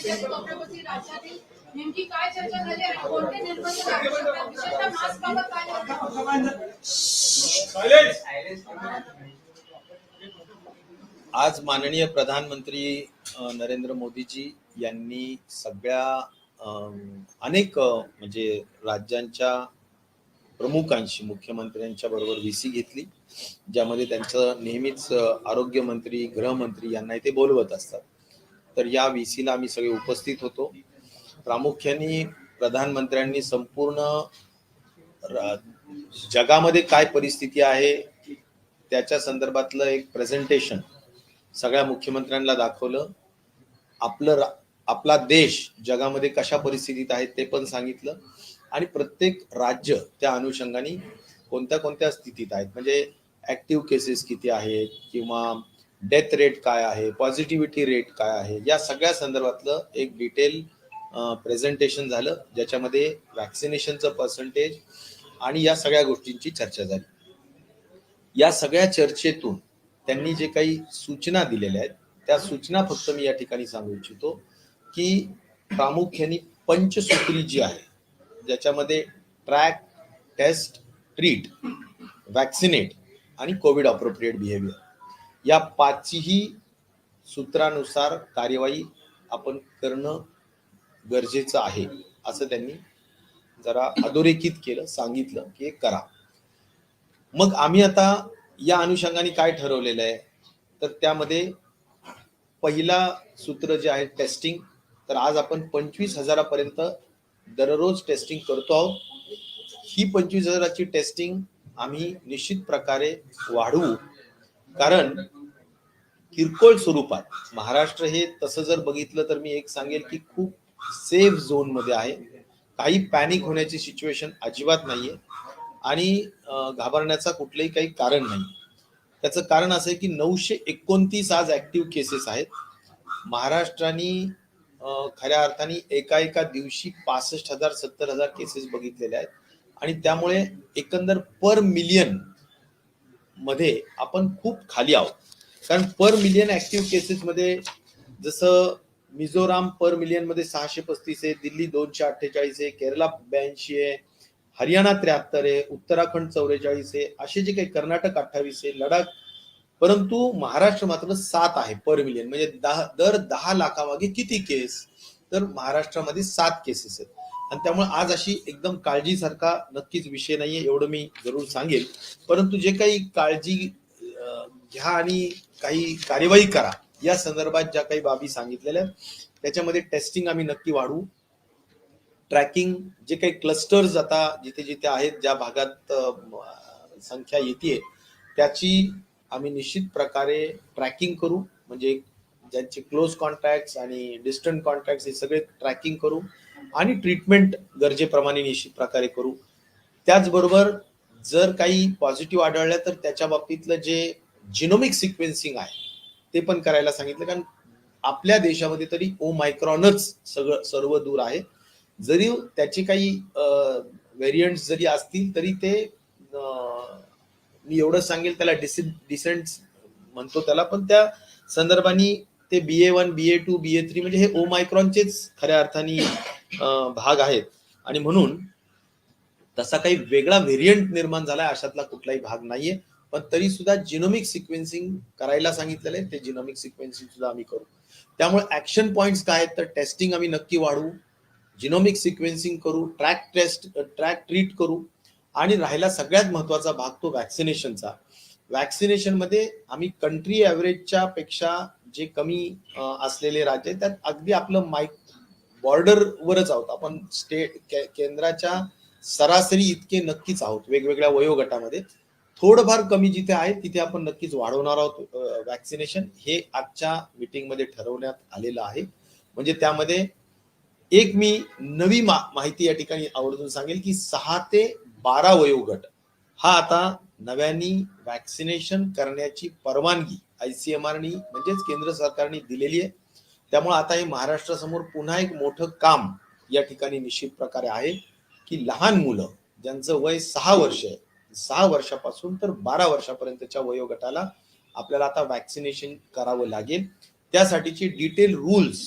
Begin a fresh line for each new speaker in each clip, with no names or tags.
त्याच्या वापरावरती राज्यातील नेमकी काय चर्चा झाली आणि कोणते निर्बंध लागू शकतात, विशेषतः मास्कबाबत काय?
आज माननीय प्रधानमंत्री नरेंद्र मोदीजी यांनी सगळ्या अनेक म्हणजे राज्यांच्या प्रमुखांशी, मुख्यमंत्र्यांच्या बरोबर व्हीसी घेतली, ज्यामध्ये त्यांचं नेहमीच आरोग्यमंत्री, गृहमंत्री यांना ते बोलवत असतात. तर या व्हीसीला आम्ही सगळे उपस्थित होतो. प्रामुख्याने प्रधानमंत्र्यांनी संपूर्ण जगामध्ये काय परिस्थिती आहे त्याच्या संदर्भातलं एक प्रेझेंटेशन सगळ्या मुख्यमंत्र्यांना दाखवलं. आपला देश जगामध्ये कशा परिस्थितीत आहे ते पण सांगितलं आणि प्रत्येक राज्य त्या अनुषंगाने कोणत्या कोणत्या स्थितीत आहेत, म्हणजे ऍक्टिव्ह केसेस किती आहेत किंवा डेथ रेट काय आहे, पॉझिटिव्हिटी रेट काय आहे, या सगळ्या संदर्भातलं एक डिटेल प्रेझेंटेशन झालं, ज्याच्यामध्ये वॅक्सिनेशनचं पर्सेंटेज आणि या सगळ्या गोष्टींची चर्चा झाली. या सगळ्या चर्चेतून त्यांनी जे काही सूचना दिलेल्या आहेत त्या सूचना फक्त मी या ठिकाणी सांगू इच्छितो की प्रामुख्याने पंचसूत्री जी आहे, ज्याच्यामध्ये ट्रॅक, टेस्ट, ट्रीट, वॅक्सिनेट आणि कोविड अप्रोप्रिएट बिहेवियर, या पाचही सूत्रानुसार कार्यवाही आपण करणं गरजेचं आहे असं त्यांनी जरा अधोरेखित केलं, सांगितलं की करा. मग आम्ही आता या अनुषंगाने काय ठरवलेलं आहे, तर त्यामध्ये पहिला सूत्र जे आहे टेस्टिंग, तर आज आपण 25,000 दररोज टेस्टिंग करतो आहोत. ही 25,000ची टेस्टिंग आम्ही निश्चित प्रकारे वाढवू, कारण किरकोळ स्वरूपात महाराष्ट्र हे तसं जर बघितलं तर मी एक सांगेल की खूप सेफ झोन मध्ये आहे. काही पॅनिक होण्याची सिच्युएशन अजिबात नाहीये आणि घाबरण्याचा कुठलंही काही कारण नाही. त्याचं कारण असं आहे की 929 आज ऍक्टिव्ह केसेस आहेत. महाराष्ट्राने खऱ्या अर्थाने एका दिवशी 65,000 70,000 केसेस बघितलेले आहेत आणि त्यामुळे एकंदर पर मिलियन मध्ये आपण खूप खाली आहोत. कारण पर मिलियन ऍक्टिव्ह केसेस मध्ये जसं मिझोराम पर मिलियन मध्ये 635 आहे, दिल्ली 248 आहे, केरला 82 आहे, हरियाणा 73 आहे, उत्तराखंड 44 आहे, असे जे काही कर्नाटक 28 आहे, लडाख, परंतु महाराष्ट्र मात्र 7 आहे पर मिलियन. म्हणजे दर 10 लाखामागे किती केस, तर महाराष्ट्रामध्ये 7 केसेस आहेत. आणि त्यामुळे आज अशी एकदम काळजीसारखा नक्कीच विषय नाहीये, एवढं मी जरूर सांगेल. परंतु जे काही काळजी घ्या आणि काही कार्यवाही करा या संदर्भात ज्या काही बाबी सांगितलेल्या त्याच्यामध्ये टेस्टिंग आम्ही नक्की वाढवू. ट्रॅकिंग, जे काही क्लस्टर्स आता जिथे जिथे आहेत, ज्या भागात संख्या येते त्याची आम्ही निश्चित प्रकारे ट्रॅकिंग करू, म्हणजे ज्यांचे क्लोज कॉन्टॅक्ट्स आणि डिस्टंट कॉन्टॅक्ट्स हे सगळे ट्रॅकिंग करू आणि ट्रीटमेंट गरजेप्रमाणे निश्चित प्रकारे करू. त्याचबरोबर जर काही पॉझिटिव्ह आढळलं तर त्याच्या बाबतीतलं जे जिनोमिक सिक्वेन्सिंग आहे ते पण करायला सांगितलं, कारण आपल्या देशामध्ये तरी ओमायक्रॉनच सर्व दूर आहे. जरी त्याचे काही व्हेरियंट जरी असतील तरी ते मी एवढं सांगेल त्याला डिसेंट म्हणतो त्याला, पण त्या संदर्भाने ते BA1, BA2, BA3 म्हणजे हे ओमायक्रॉनचेच खऱ्या अर्थाने भाग आहेत आणि म्हणून तसा काही वेगळा व्हेरियंट निर्माण झालाय अशातला कुठलाही भाग नाहीये. पण तरी सुद्धा जिनोमिक सिक्वेन्सिंग करायला सांगितलेलं आहे, ते जिनोमिक सिक्वेन्सिंग सुद्धा आम्ही करू. त्यामुळे ऍक्शन पॉइंट्स काय आहेत, तर टेस्टिंग आम्ही नक्की वाढवू, जिनोमिक सिक्वेन्सिंग करू, ट्रॅक ट्रीट करू आणि राहिला सगळ्यात महत्वाचा भाग तो वॅक्सिनेशनचा. वॅक्सिनेशन मध्ये आम्ही कंट्री ऍव्हरेजच्या पेक्षा जे कमी असलेले राज्य आहेत त्यात अगदी आपलं बॉर्डरवरच आहोत आपण. केंद्राच्या सरासरी इतके नक्कीच आहोत. वेगवेगळ्या वयोगटामध्ये थोडंफार कमी जिथे आहे तिथे आपण नक्कीच वाढवणार आहोत वॅक्सिनेशन. हे आजच्या मीटिंग मध्ये ठरवण्यात आलेलं आहे. म्हणजे त्यामध्ये एक मी नवी माहिती या ठिकाणी आवर्जून सांगेल की 6 ते 12 वयोगट हा आता नव्याने वॅक्सिनेशन करण्याची परवानगी ICMR म्हणजेच केंद्र सरकारने दिलेली आहे. त्यामुळे आता हे महाराष्ट्रासमोर पुन्हा एक मोठं काम या ठिकाणी निश्चित प्रकारे आहे की लहान मुलं ज्यांचं वय 6 वर्ष आहे, 6 वर्षापासून तर 12 वर्षापर्यंतच्या वयोगटाला आपल्याला आता वॅक्सिनेशन करावं लागेल. त्यासाठीची डिटेल रूल्स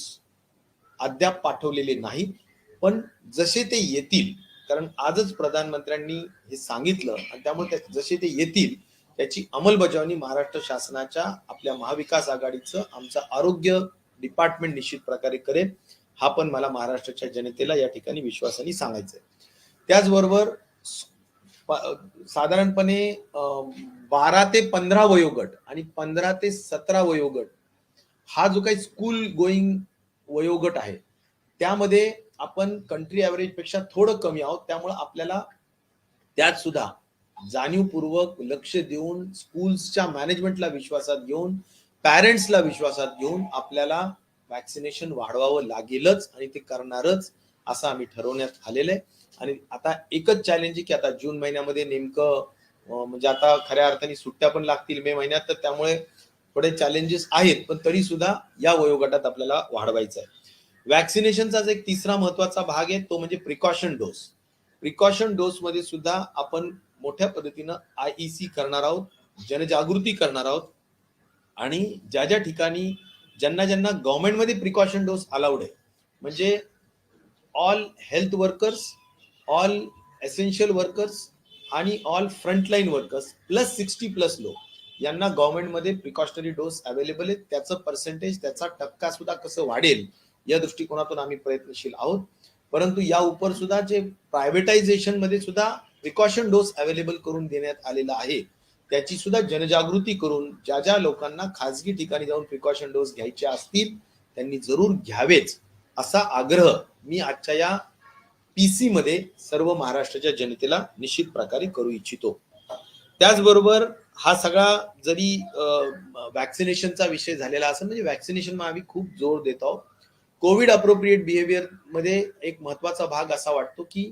अद्याप पाठवलेले नाहीत, पण जसे ते येतील, कारण आजच प्रधानमंत्र्यांनी हे सांगितलं आणि त्यामुळे जसे ते येतील त्याची अंमलबजावणी महाराष्ट्र शासनाच्या आपल्या महाविकास आघाडीचं आमचं आरोग्य डिपार्टमेंट निश्चित प्रकारे करेल. हा पण मला महाराष्ट्राच्या जनतेला या ठिकाणी विश्वासाने सांगायचं आहे. त्याचबरोबर साधारणपणे 12 ते 15 वयोगट आणि 15 ते 17 वयोगट हा जो काही स्कूल गोईंग वयोगट आहे त्यामध्ये आपण कंट्री ऍव्हरेज पेक्षा थोडं कमी आहोत. त्यामुळे आपल्याला त्यात सुद्धा जाणीवपूर्वक लक्ष देऊन स्कूल्सच्या मॅनेजमेंटला विश्वासात घेऊन पॅरेंट्सला विश्वासात घेऊन आपल्याला वॅक्सिनेशन वाढवावं लागेलच आणि ते करणारच असं आम्ही ठरवण्यात आलेलं आहे. आणि आता एकच चॅलेंज आहे की आता जून महिन्यामध्ये नेमकं म्हणजे आता खऱ्या अर्थाने सुट्ट्या पण लागतील मे महिन्यात, तर त्यामुळे थोडे चॅलेंजेस आहेत, पण तरी सुद्धा या वयोगटात आपल्याला वाढवायचं आहे. वॅक्सिनेशनचा एक तिसरा महत्वाचा भाग आहे तो म्हणजे प्रिकॉशन डोस. प्रिकॉशन डोस मध्ये सुद्धा आपण मोठ्या पद्धतीनं IEC करणार आहोत, जनजागृती करणार आहोत आणि ज्या ज्या ठिकाणी ज्यांना ज्यांना गव्हर्नमेंटमध्ये प्रिकॉशन डोस अलाउड आहे म्हणजे all health workers, all essential workers आणि ऑल फ्रंटलाईन वर्कर्स प्लस 60+ लोक यांना गव्हर्नमेंटमध्ये प्रिकॉशनरी डोस अवेलेबल आहे. त्याचं पर्सेंटेज त्याचा टक्का सुद्धा कसं वाढेल या दृष्टिकोनातून आम्ही प्रयत्नशील आहोत. परंतु या उपर सुद्धा जे प्रायव्हेटायझेशन मध्ये सुद्धा प्रिकॉशन डोस अवेलेबल करून देण्यात आलेला आहे त्याची सुद्धा जनजागृती करून ज्या ज्या लोकांना खासगी ठिकाणी जाऊन प्रिकॉशन डोस घ्यायचे असतील त्यांनी जरूर घ्यावेच असा आग्रह मी आजच्या या PC मध्ये सर्व महाराष्ट्राच्या जनतेला निश्चित प्रकारे करू इच्छितो. त्याचबरोबर हा सगळा जरी वॅक्सिनेशनचा विषय झालेला असेल म्हणजे वॅक्सिनेशन आम्ही खूप जोर देत आहोत. कोविड अप्रोप्रिएट बिहेवियर मध्ये एक महत्वाचा भाग असा वाटतो की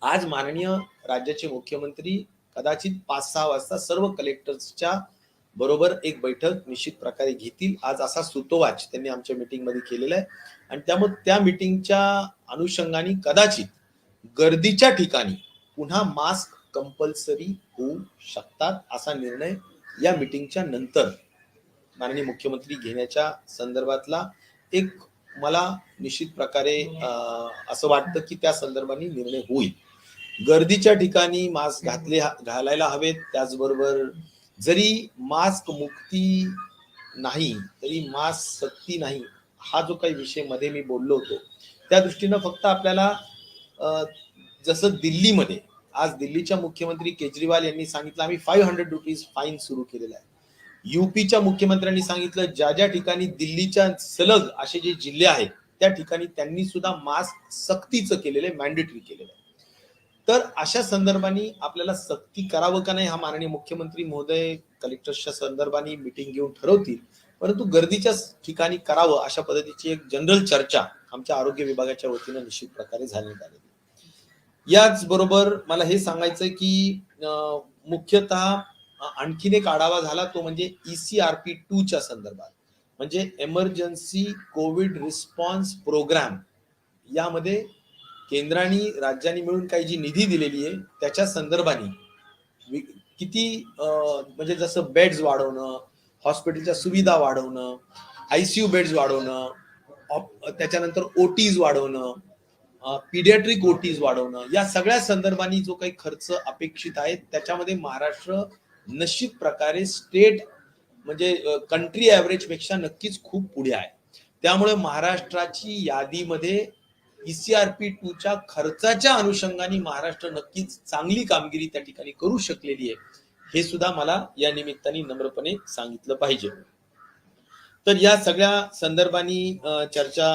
आज माननीय राज्याचे मुख्यमंत्री कदाचित 5-6 वाजता सर्व कलेक्टर्सच्या बरोबर एक बैठक निश्चित प्रकारे घेतील. आज असा सुतोवाच त्यांनी आमच्या मीटिंगमध्ये केलेला आहे आणि त्यामुळे त्या मीटिंगच्या अनुषंगाने कदाचित गर्दीच्या ठिकाणी पुन्हा मास्क कंपल्सरी होऊ शकतात असा निर्णय या मीटिंगच्या नंतर माननीय मुख्यमंत्री घेण्याच्या संदर्भातला एक मला निश्चित प्रकारे असं वाटतं की त्या संदर्भाने निर्णय होईल. गर्दीच्या ठिकाणी मास्क घालायला हवेत. त्याचबरोबर जरी मास्क मुक्ती नाही तरी मास्क सक्ती नाही हा जो काही विषय मध्ये मी बोललो होतो त्या दृष्टीनं फक्त आपल्याला जसं दिल्लीमध्ये आज दिल्लीच्या मुख्यमंत्री केजरीवाल यांनी सांगितलं आम्ही 500 रुपीज फाईन सुरू केलेला आहे. UPच्या मुख्यमंत्र्यांनी सांगितलं ज्या ज्या ठिकाणी दिल्लीच्या सलग असे जे जिल्हे आहेत त्या ठिकाणी त्यांनी सुद्धा मास्क सक्तीचं केलेलं आहे, मॅन्डेटरी केलेलं आहे. तर अशा संदर्भाने आपल्याला सक्ती करावं का नाही हा माननीय मुख्यमंत्री महोदय कलेक्टर्सच्या संदर्भाने मीटिंग घेऊन ठरवतील. परंतु गर्दीच्या ठिकाणी करावं अशा पद्धतीची एक जनरल चर्चा आमच्या आरोग्य विभागाच्या वतीनं निश्चित प्रकारे झाली. याच बरोबर मला हे सांगायचंय की मुख्यतः आणखीन एक आढावा झाला तो म्हणजे ECRP 2च्या संदर्भात म्हणजे एमर्जन्सी कोविड रिस्पॉन्स प्रोग्राम. यामध्ये केंद्राने राज्यांनी मिळून काही जी निधी दिलेली आहे त्याच्या संदर्भाने किती म्हणजे जसं बेड्स वाढवणं, हॉस्पिटलच्या सुविधा वाढवणं, ICU बेड्स वाढवणं, त्याच्यानंतर OTs वाढवणं, पीडियाट्रिक OTs वाढवणं या सगळ्या संदर्भाने जो काही खर्च अपेक्षित आहे त्याच्यामध्ये महाराष्ट्र निश्चित प्रकारे स्टेट म्हणजे कंट्री ऍव्हरेज पेक्षा नक्कीच खूप पुढे आहे. त्यामुळे महाराष्ट्राची यादीमध्ये ECRP 2च्या खर्चाच्या अनुषंगाने महाराष्ट्र नक्कीच चांगली कामगिरी त्या ठिकाणी करू शकलेली आहे हे सुद्धा मला या निमित्ताने नम्रपणे सांगितलं पाहिजे. तर या सगळ्या संदर्भाने चर्चा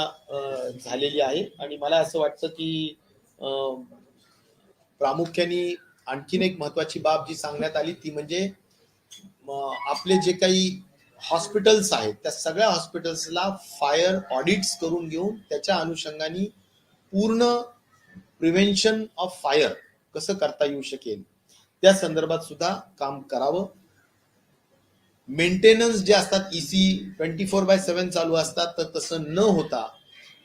झालेली आहे आणि मला असं वाटतं की प्रामुख्याने आणखीन एक महत्वाची बाब जी सांगण्यात आली ती म्हणजे आपले जे काही हॉस्पिटल्स आहेत त्या सगळ्या हॉस्पिटल्सला फायर ऑडिट्स करून घेऊन त्याच्या अनुषंगाने पूर्ण प्रिव्हेन्शन ऑफ फायर कसं करता येऊ शकेल त्या संदर्भात सुद्धा काम करावं. मेंटेनन्स जे असतात EC 24/7 चालू असतात तर तसं न होता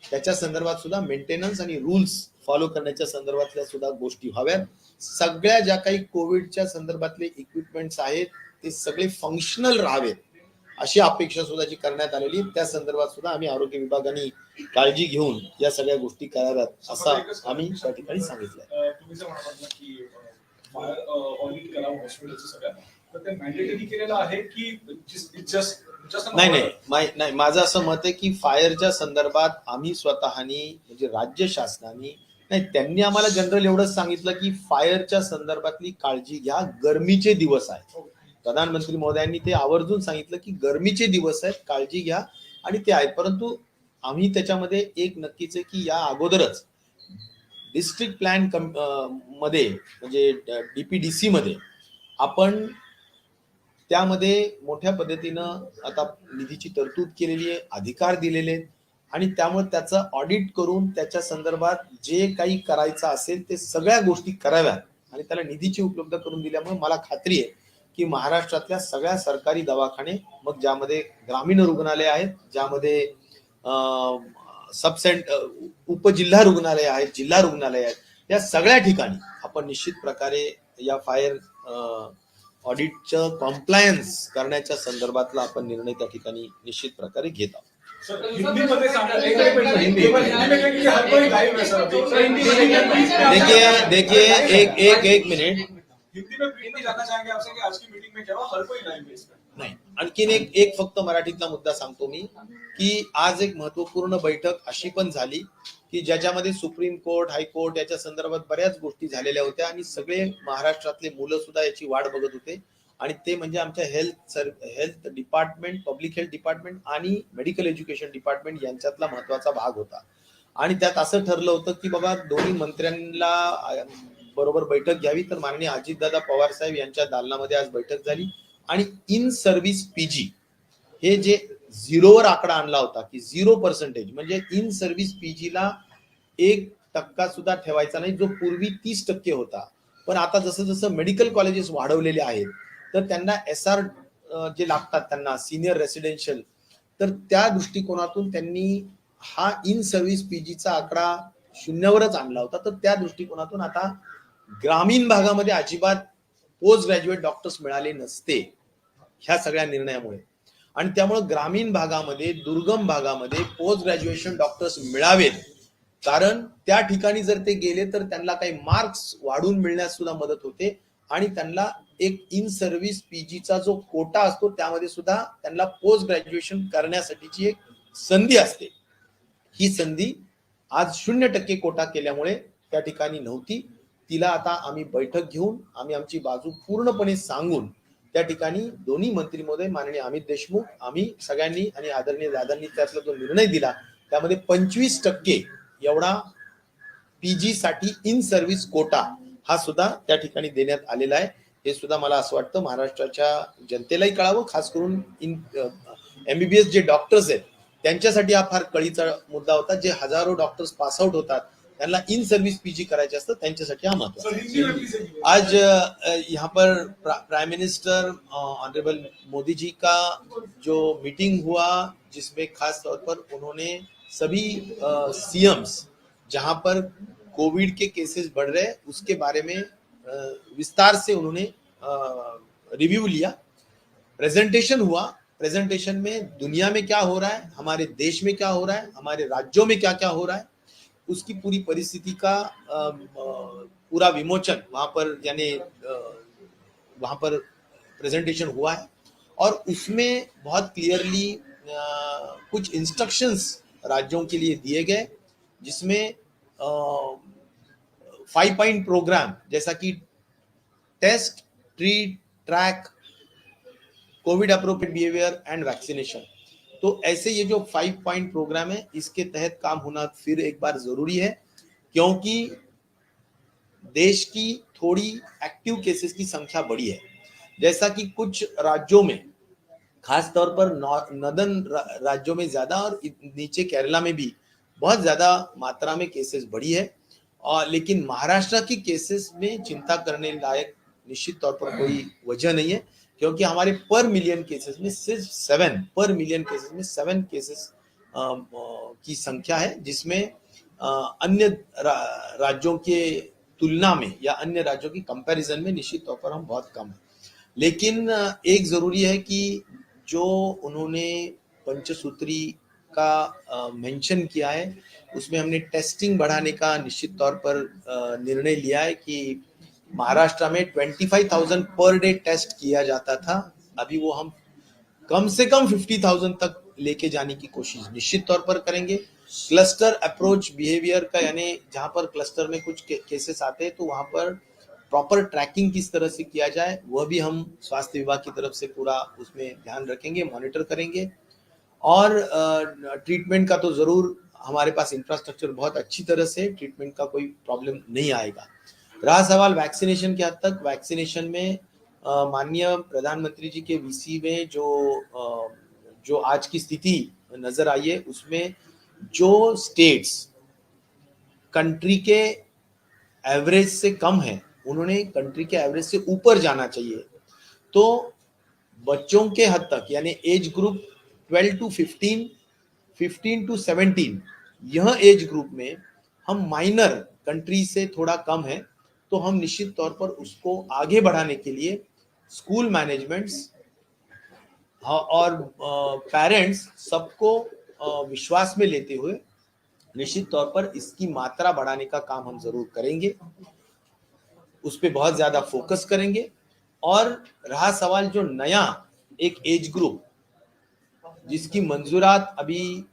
त्याच्या संदर्भात सुद्धा मेंटेनन्स आणि रूल्स फॉलो करण्याच्या संदर्भातल्या सुद्धा गोष्टी व्हाव्यात. सगळ्या ज्या काही कोविडच्या संदर्भातले इक्विपमेंट्स आहेत ते सगळे फंक्शनल राहावेत अशी अपेक्षा सुद्धा जी करण्यात आलेली त्या संदर्भात सुद्धा आम्ही आरोग्य विभागाने काळजी घेऊन या सगळ्या गोष्टी कराव्यात असं आम्ही त्या ठिकाणी सांगितलंय.
तुम्ही जर म्हणालात ना की फायर ऑडिट करावं हॉस्पिटलचं सगळ्या, तर ते मॅन्डेटरी केलेलं आहे की जस्ट
नाही, माझं असं मत आहे की फायरच्या संदर्भात आम्ही स्वतःनी म्हणजे राज्य शासनाने नाही, त्यांनी आम्हाला जनरल एवढंच सांगितलं की फायरच्या संदर्भातली काळजी घ्या, गरमीचे दिवस आहेत. प्रधानमंत्री महोदयांनी ते आवर्जून सांगितलं की गरमीचे दिवस आहेत, काळजी घ्या, आणि ते आहेत. परंतु आम्ही त्याच्यामध्ये एक नक्कीच आहे की या अगोदरच डिस्ट्रिक्ट प्लॅन मध्ये म्हणजे DPDC मध्ये आपण त्यामध्ये मोठ्या पद्धतीनं आता निधीची तरतूद केलेली आहे, अधिकार दिलेले आहेत, आणि त्यामुळे त्याचं ऑडिट करून त्याच्या संदर्भात जे काही करायचं असेल ते सगळ्या गोष्टी कराव्यात आणि त्याला निधीची उपलब्ध करून दिल्यामुळे मला खात्री आहे की महाराष्ट्रातल्या सगळ्या सरकारी दवाखाने, मग ज्यामध्ये ग्रामीण रुग्णालय आहेत, ज्यामध्ये उपजिल्हा रुग्णालय आहेत, जिल्हा रुग्णालय आहेत, या सगळ्या ठिकाणी आपण निश्चित प्रकारे या फायर ऑडिटचं कॉम्प्लायन्स करण्याच्या संदर्भातला आपण निर्णय त्या ठिकाणी निश्चित प्रकारे घेत आहोत. देखिए एक मिनिट, नाही, आणखीन एक फक्त मराठीतला मुद्दा सांगतो मी की आज एक महत्वपूर्ण बैठक अशी पण झाली की ज्याच्यामध्ये सुप्रीम कोर्ट, हायकोर्ट याच्या संदर्भात बऱ्याच गोष्टी झालेल्या होत्या आणि सगळे महाराष्ट्रातले मुलं सुद्धा याची वाट बघत होते, आणि ते म्हणजे आमच्या health department, public health department आणि मेडिकल एज्युकेशन डिपार्टमेंट यांच्यातला महत्वाचा भाग होता. आणि त्यात असं ठरलं होतं की बाबा दोन्ही मंत्र्यांना बरोबर बैठक घ्यावी. तर माननीय अजितदादा पवार साहेब यांच्या दालनामध्ये आज बैठक झाली आणि इन सर्व्हिस PG हे जे झिरोवर आकडा आणला होता की 0% म्हणजे इन सर्व्हिस PG ला 1% सुद्धा ठेवायचा नाही, जो पूर्वी 30% होता. पण आता जसं जसं मेडिकल कॉलेजेस वाढवलेले आहेत तर त्यांना SR जे लागतात त्यांना सिनियर रेसिडेन्शियल, तर त्या दृष्टिकोनातून त्यांनी हा इन सर्व्हिस PGचा आकडा 0वरच आणला होता. तर त्या दृष्टिकोनातून आता ग्रामीण भागामध्ये अजिबात पोस्ट ग्रॅज्युएट डॉक्टर्स मिळाले नसते ह्या सगळ्या निर्णयामुळे, आणि त्यामुळे ग्रामीण भागामध्ये, दुर्गम भागामध्ये पोस्ट ग्रॅज्युएशन डॉक्टर्स मिळावेत, कारण त्या ठिकाणी जर ते गेले तर त्यांना काही मार्क्स वाढून मिळण्यास सुद्धा मदत होते आणि त्यांना एक इन सर्व्हिस PGचा जो कोटा असतो त्यामध्ये सुद्धा त्यांना पोस्ट ग्रॅज्युएशन करण्यासाठीची एक संधी असते. ही संधी आज 0% कोटा केल्यामुळे त्या ठिकाणी नव्हती. तिला आता आम्ही बैठक घेऊन आम्ही आमची बाजू पूर्णपणे सांगून त्या ठिकाणी दोन्ही मंत्री महोदय, माननीय अमित देशमुख, आम्ही सगळ्यांनी आणि आदरणीय दादांनी त्यातला जो निर्णय दिला त्यामध्ये 25% एवढा PG साठी इन सर्व्हिस कोटा हा सुद्धा त्या ठिकाणी देण्यात आलेला आहे. हे सुद्धा मला असं वाटतं महाराष्ट्राच्या जनतेलाही कळावं, खास करून MBBS जे डॉक्टर्स आहेत त्यांच्यासाठी हा फार कळीचा मुद्दा होता. जे हजारो डॉक्टर्स पास आउट होतात त्यांना इन सर्व्हिस PG करायचे असतं, त्यांच्यासाठी हा महत्त्वाचा. आज यहाँ पर prime minister honourable Modi ji का जो मीटिंग हुआ जिसमें खास तौर पर उन्होंने सभी CMs जहां पर कोविड के केसेस बढ़ रहे उसके बारे में विस्तार से उन्होंने रिव्यू लिया, प्रेजेंटेशन हुआ. प्रेजेंटेशन में दुनिया में क्या हो रहा है, हमारे देश में क्या हो रहा है, हमारे राज्यों में क्या क्या हो रहा है, उसकी पूरी परिस्थिति का पूरा विमोचन वहां पर यानी वहां पर प्रेजेंटेशन हुआ है. और उसमें बहुत क्लियरली कुछ इंस्ट्रक्शंस राज्यों के लिए दिए गए, जिसमें 5 पॉइंट प्रोग्राम जैसा कि test, treat, track, Covid appropriate behaviour and vaccination. तो ऐसे ये जो 5 पॉइंट प्रोग्राम है इसके तहत काम होना फिर एक बार जरूरी है, क्योंकि देश की थोड़ी एक्टिव केसेस की संख्या बढ़ी है. जैसा कि कुछ राज्यों में, खास तौर पर नॉर्दर्न राज्यों में ज्यादा और नीचे केरला में भी बहुत ज्यादा मात्रा में केसेस बढ़ी है. और लेकिन महाराष्ट्र की केसेस में चिंता करने लायक निश्चित तौर पर कोई वजह नहीं है, क्योंकि हमारे पर मिलियन केसेस में सिर्फ 7 केसेस की संख्या है, जिसमें अन्य राज्यों के तुलना में या अन्य राज्यों की कंपैरिजन में निश्चित तौर पर हम बहुत कम है. लेकिन एक जरूरी है कि जो उन्होंने पंचसूत्री का मेंशन किया है, उसमें हमने टेस्टिंग बढ़ाने का निश्चित तौर पर निर्णय लिया है कि महाराष्ट्र में 25,000 पर डे टेस्ट किया जाता था, अभी वो हम कम से कम 50,000 तक लेके जाने की कोशिश निश्चित तौर पर करेंगे। क्लस्टर अप्रोच बिहेवियर का, यानी जहां पर क्लस्टर में कुछ केसेस आते हैं तो वहां पर प्रॉपर ट्रैकिंग किस तरह से किया जाए, वह भी हम स्वास्थ्य विभाग की तरफ से पूरा उसमें ध्यान रखेंगे, मॉनिटर करेंगे। और ट्रीटमेंट का तो जरूर हमारे पास इंफ्रास्ट्रक्चर बहुत अच्छी तरह से, ट्रीटमेंट का कोई प्रॉब्लम नहीं आएगा। रहा सवाल वैक्सीनेशन के हद तक, वैक्सीनेशन में माननीय प्रधानमंत्री जी के वीसी में जो आज की स्थिति नजर आई है, उसमें जो स्टेट्स कंट्री के एवरेज से कम है, उन्होंने कंट्री के एवरेज से ऊपर जाना चाहिए। तो बच्चों के हद तक, यानी एज ग्रुप 12 टू 15, 15 टू 17, यह एज ग्रुप में हम माइनर कंट्री से थोड़ा कम है, तो हम निश्चित तौर पर उसको आगे बढ़ाने के लिए स्कूल मैनेजमेंट्स और पेरेंट्स सबको विश्वास में लेते हुए निश्चित तौर पर इसकी मात्रा बढ़ाने का काम हम जरूर करेंगे, उस पर बहुत ज्यादा फोकस करेंगे। और रहा सवाल जो नया एक एज ग्रुप जिसकी मंजूरात अभी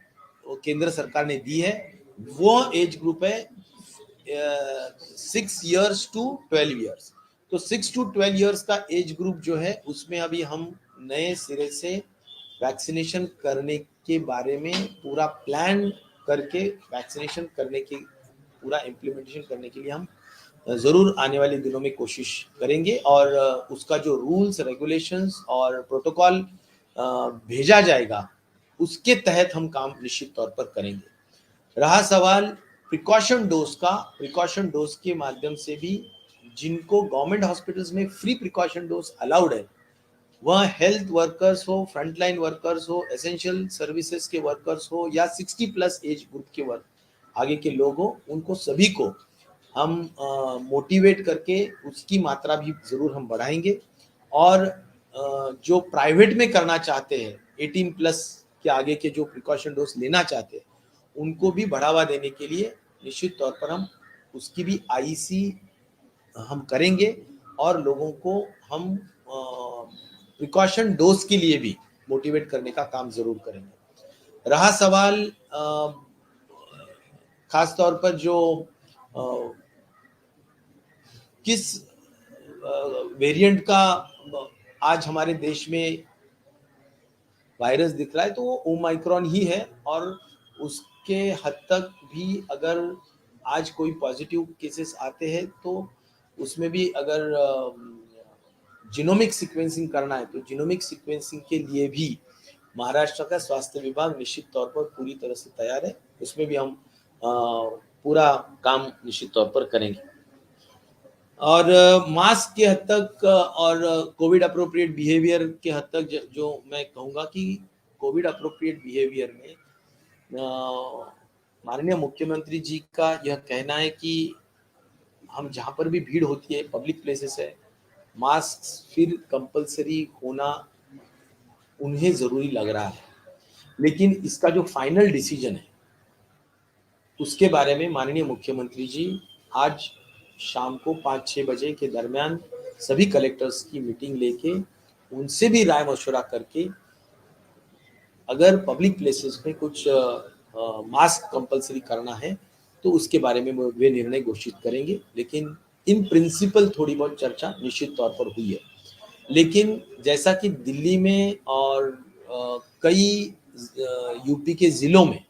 केंद्र सरकार ने दी है, वो एज ग्रुप है 6 इयर्स टू 12 इयर्स। तो 6 टू 12 इयर्स का एज ग्रुप जो है, उसमें अभी हम नए सिरे से वैक्सीनेशन करने के बारे में पूरा प्लान करके वैक्सीनेशन करने की पूरा इम्प्लीमेंटेशन करने के लिए हम जरूर आने वाले दिनों में कोशिश करेंगे। और उसका जो रूल्स रेगुलेशंस और प्रोटोकॉल भेजा जाएगा, उसके तहत हम काम निश्चित तौर पर करेंगे। रहा सवाल प्रिकॉशन डोज का, प्रिकॉशन डोज के माध्यम से भी जिनको गवर्नमेंट हॉस्पिटल्स में फ्री प्रिकॉशन डोज अलाउड है, वह हेल्थ वर्कर्स हो, फ्रंटलाइन वर्कर्स हो, एसेंशियल सर्विसेज के वर्कर्स हो, या 60 प्लस एज ग्रुप के वर्क आगे के लोग हो, उनको सभी को हम मोटिवेट करके उसकी मात्रा भी जरूर हम बढ़ाएंगे। और जो प्राइवेट में करना चाहते हैं, 18 प्लस के आगे के जो प्रिकॉशन डोज लेना चाहते हैं, उनको भी बढ़ावा देने के लिए निश्चित तौर पर हम उसकी भी आईसी हम करेंगे और लोगों को हम प्रिकॉशन डोज के लिए भी मोटिवेट करने का काम जरूर करेंगे। रहा सवाल खास तौर पर जो किस वेरिएंट का आज हमारे देश में वायरस दिख रहा है, तो वो ओमाइक्रॉन ही है। और उसके हद तक भी अगर आज कोई पॉजिटिव केसेस आते हैं, तो उसमें भी अगर जीनोमिक सीक्वेंसिंग करना है, तो जीनोमिक सीक्वेंसिंग के लिए भी महाराष्ट्र का स्वास्थ्य विभाग निश्चित तौर पर पूरी तरह से तैयार है, उसमें भी हम पूरा काम निश्चित तौर पर करेंगे। और मास्क के हद तक और कोविड अप्रोप्रिएट बिहेवियर के हद तक जो मैं कहूँगा कि कोविड अप्रोप्रिएट बिहेवियर में माननीय मुख्यमंत्री जी का यह कहना है कि हम जहाँ पर भी भीड़ होती है, पब्लिक प्लेसेस है, मास्क फिर कंपलसरी होना उन्हें जरूरी लग रहा है। लेकिन इसका जो फाइनल डिसीजन है, उसके बारे में माननीय मुख्यमंत्री जी आज शाम को 5-6 बजे के दरमियान सभी कलेक्टर्स की मीटिंग लेके उनसे भी राय मशवरा करके अगर पब्लिक प्लेसेस में कुछ मास्क कंपलसरी करना है, तो उसके बारे में वे निर्णय घोषित करेंगे। लेकिन इन प्रिंसिपल थोड़ी बहुत चर्चा निश्चित तौर पर हुई है। लेकिन जैसा कि दिल्ली में और कई यूपी के जिलों में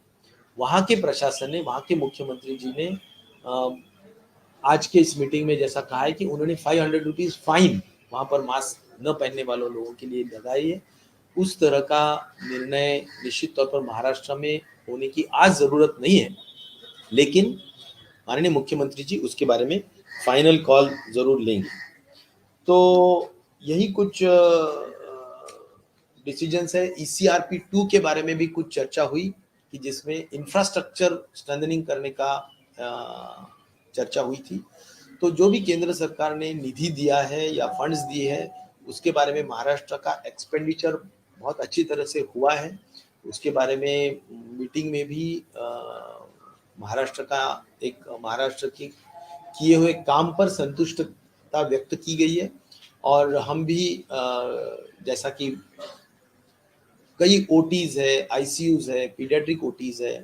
वहाँ के प्रशासन ने, वहाँ के मुख्यमंत्री जी ने आज के इस मीटिंग में जैसा कहा है कि उन्होंने 500 रुपीज फाइन वहाँ पर मास्क न पहनने वालों लोगों के लिए लगाई है। उस तरह का निर्णय निश्चित तौर पर महाराष्ट्र में होने की आज जरूरत नहीं है, लेकिन माननीय मुख्यमंत्री जी उसके बारे में फाइनल कॉल जरूर लेंगे। तो यही कुछ डिसीजंस है। ECRP 2 के बारे में भी कुछ चर्चा हुई कि जिसमें इंफ्रास्ट्रक्चर स्ट्रेंथनिंग करने का चर्चा हुई थी। तो जो भी केंद्र सरकार ने निधि दिया है या फंड्स दिए हैं, उसके बारे में महाराष्ट्र का एक्सपेंडिचर बहुत अच्छी तरह से हुआ है। उसके बारे में मीटिंग में भी महाराष्ट्र का महाराष्ट्र की किए हुए काम पर संतुष्टता व्यक्त की गई है और हम भी जैसा कि कई ओटीज है, आईसीयूज है, पीडियाट्रिक ओटीज है,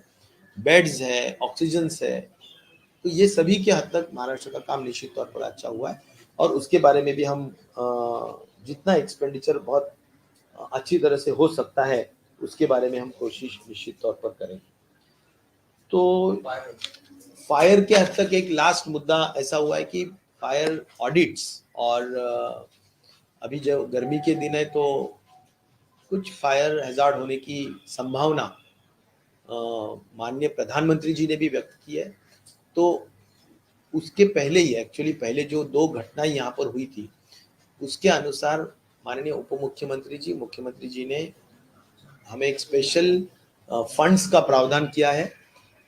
बेड्स है, ऑक्सीजन्स है, तो ये सभी के हद तक महाराष्ट्र का काम निश्चित तौर पर अच्छा हुआ है और उसके बारे में भी हम जितना एक्सपेंडिचर बहुत अच्छी तरह से हो सकता है उसके बारे में हम कोशिश निश्चित तौर पर करेंगे। तो फायर के हद तक एक लास्ट मुद्दा ऐसा हुआ है कि फायर ऑडिट्स और अभी जो गर्मी के दिन है तो कुछ फायर हैजार्ड होने की संभावना माननीय प्रधानमंत्री जी ने भी व्यक्त की है। तो उसके पहले ही एक्चुअली पहले जो 2 घटनाएं यहाँ पर हुई थी उसके अनुसार माननीय उप मुख्यमंत्री जी ने हमें एक स्पेशल फंड्स का प्रावधान किया है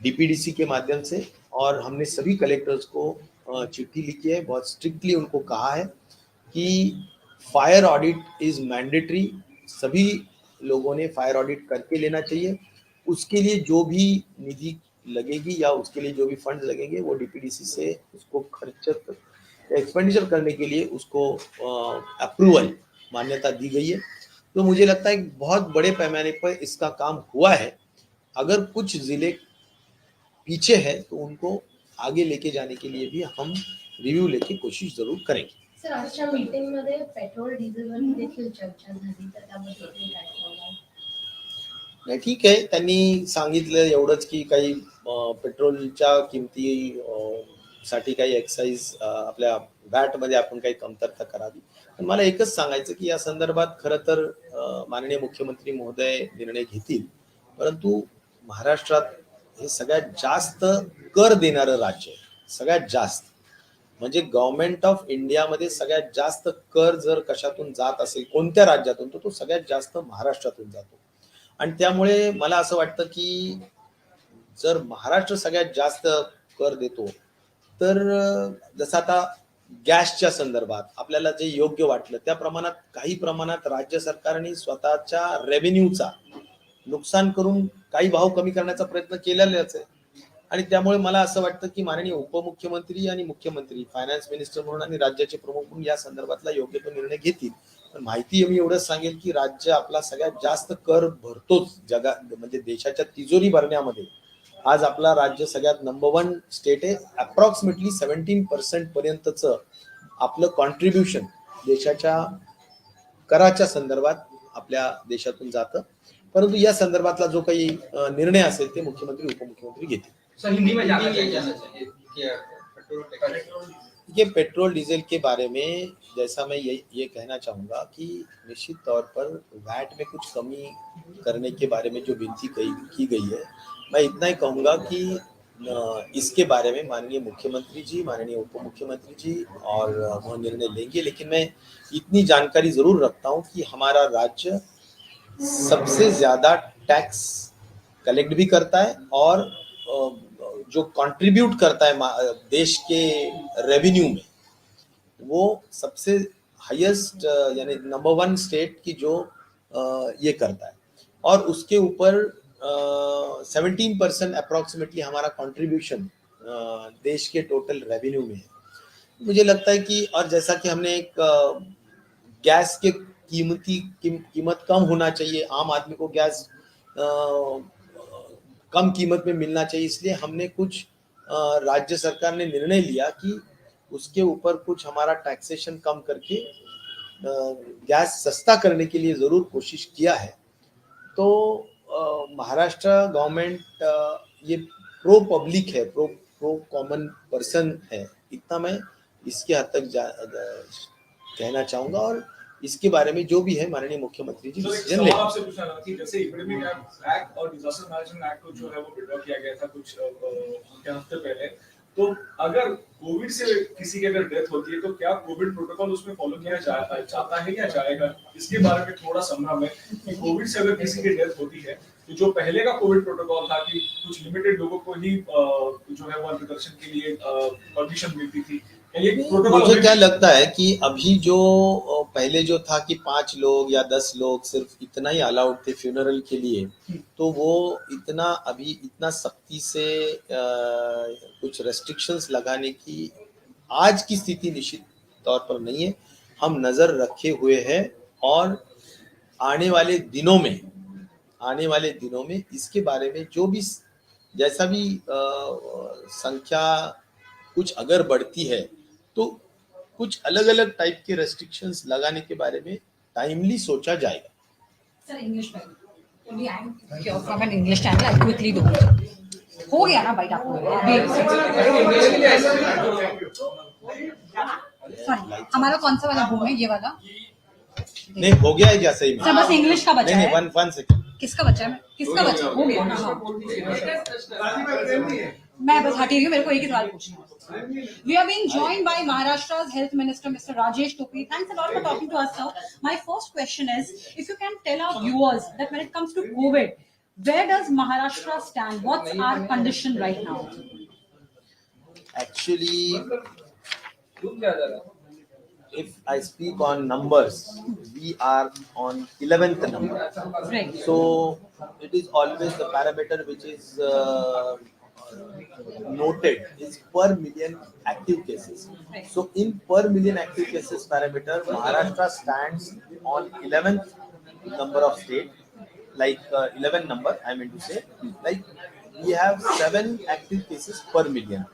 डीपीडीसी के माध्यम से और हमने सभी कलेक्टर्स को चिट्ठी लिखी है, बहुत स्ट्रिक्टली उनको कहा है कि फायर ऑडिट इज मैंडेटरी, सभी लोगों ने फायर ऑडिट करके लेना चाहिए। उसके लिए जो भी निधि लगेगी या उसके लिए जो भी फंड लगेंगे वो डीपीडीसी से उसको खर्च एक्सपेंडिचर करने के लिए उसको अप्रूवल मान्यता दी गई है। तो मुझे लगता है बहुत बड़े पैमाने पर इसका काम हुआ है। अगर कुछ जिले पीछे है तो उनको आगे लेके जाने के लिए भी हम रिव्यू लेके कोशिश जरूर करेंगे।
सर, आजच्या मीटिंग मध्ये पेट्रोल डिझेलवर देखील चर्चा झाली, तर त्याबद्दल तुम्ही काय सांगाल?
नाही, ठीक आहे, त्यांनी सांगितलं एवढंच की काही पेट्रोलच्या किमती साठी काही एक्साईज आपल्या व्हॅट मध्ये आपण काही कमतरता करावी। पण मला एकच सांगायचं की या संदर्भात खरं तर माननीय मुख्यमंत्री महोदय निर्णय घेतील, परंतु महाराष्ट्रात हे सगळ्यात जास्त कर देणारं राज्य आहे, सगळ्यात जास्त म्हणजे गव्हर्नमेंट ऑफ इंडियामध्ये सगळ्यात जास्त कर जर कशातून जात असेल कोणत्या राज्यातून तो सगळ्यात जास्त महाराष्ट्रातून जातो आणि त्यामुळे मला असं वाटतं की जर महाराष्ट्र सगळ्यात जास्त कर देतो तर जसं आता गॅसच्या संदर्भात आपल्याला जे योग्य वाटलं त्या प्रमाणात काही प्रमाणात राज्य सरकारने स्वतःच्या रेव्हेन्यूचा नुकसान करून काही भाव कमी करण्याचा प्रयत्न केलेलाच आहे आणि त्यामुळे मला असं वाटतं की माननीय उपमुख्यमंत्री आणि मुख्यमंत्री फायनान्स मिनिस्टर म्हणून आणि राज्याचे प्रमुख म्हणून या संदर्भातला योग्य तो निर्णय घेतील। पण माहिती मी एवढंच सांगेल की राज्य आपला सगळ्यात जास्त कर भरतोच जगात, म्हणजे देशाच्या तिजोरी भरण्यामध्ये आज आपला राज्य सगळ्यात नंबर 1 स्टेट आहे। अप्रॉक्सिमेटली 17% पर्यंतचं आपलं कॉन्ट्रीब्युशन देशाच्या कराच्या संदर्भात आपल्या देशातून जातं, परंतु या संदर्भातला जो काही निर्णय असेल ते मुख्यमंत्री उपमुख्यमंत्री घेतील।
हिंदी में जानना चाहिए
ये पेट्रोल डीजल के बारे में जैसा मैं ये कहना चाहूँगा कि निश्चित तौर पर वैट में कुछ कमी करने के बारे में जो विनती की गई है, मैं इतना ही कहूँगा कि इसके बारे में माननीय मुख्यमंत्री जी, माननीय उप मुख्यमंत्री जी और वो निर्णय लेंगे। लेकिन मैं इतनी जानकारी जरूर रखता हूँ कि हमारा राज्य सबसे ज्यादा टैक्स कलेक्ट भी करता है और जो कंट्रीब्यूट करता है देश के रेवेन्यू में वो सबसे हाईएस्ट यानी नंबर 1 स्टेट की जो ये करता है और उसके ऊपर 17% अप्रॉक्सीमेटली हमारा कंट्रीब्यूशन देश के टोटल रेवेन्यू में है। मुझे लगता है कि और जैसा कि हमने एक गैस के कीमत कम होना चाहिए, आम आदमी को गैस कम कीमत में मिलना चाहिए, इसलिए हमने कुछ राज्य सरकार ने निर्णय लिया कि उसके ऊपर कुछ हमारा टैक्सेशन कम करके गैस सस्ता करने के लिए जरूर कोशिश किया है। तो महाराष्ट्र गवर्नमेंट ये प्रो पब्लिक है, प्रो कॉमन पर्सन है, इतना मैं इसके हद तक कहना चाहूंगा और इसके बारे में जो भी है माननीय मुख्यमंत्री जी डिसीजन ले।
आपसे पूछना था कि जैसे एपिडेमिक एक्ट और डिजास्टर मैनेजमेंट एक्ट जो है वो विड्रॉ किया गया था कुछ हफ्ते पहले, तो अगर कोविड से किसी की अगर डेथ होती है तो क्या कोविड प्रोटोकॉल उसमें फॉलो किया जाता है या जाएगा? इसके बारे में थोड़ा संभ्रम है कि कोविड से अगर किसी की डेथ होती है तो जो पहले का कोविड प्रोटोकॉल था कि कुछ लिमिटेड लोगों को ही जो है वो प्रदर्शन के लिए परमिशन मिलती थी, ये प्रोटोकॉल
मुझे क्या लगता है कि अभी जो पहले जो था कि 5 लोग या 10 लोग सिर्फ इतना ही अलाउड थे फ्यूनरल के लिए, तो वो इतना अभी इतना सख्ती से कुछ रेस्ट्रिक्शंस लगाने की आज की स्थिति निश्चित तौर पर नहीं है। हम नजर रखे हुए हैं और आने वाले दिनों में इसके बारे में जो भी जैसा भी संख्या कुछ अगर बढ़ती है तो कुछ अलग अलग टाइप के रेस्ट्रिक्शंस लगाने के बारे में टाइमली सोचा जाएगा।
सर इंग्लिश में only I am here from an English channel. I'll quickly do it. हो गया ना बाइट आपको सॉरी हमारा कौन सा वाला बूम है ये वाला
नहीं हो गया है क्या सही में?
सर बस इंग्लिश का बचा
नहीं
है
वन सेकंड।
किसका बचा है किसका बचा हो गया ना हाँ। मैं बस हटी रही हूँ मेरे को एक ही सवाल पूछना है We are being joined by Maharashtra's Health Minister, Mr. Rajesh Topi. Thanks a lot for talking to us, sir. My first question is, if you can tell our viewers that when it comes to COVID, where does Maharashtra stand? What's our condition right now?
Actually, if I speak on numbers, we are on 11th number.
Right.
So it is always the parameter which is noted is per million active cases. So in per million active cases parameter, Maharashtra stands on 11th number of state, like 11 number I mean to say, like we have 7 active cases per million.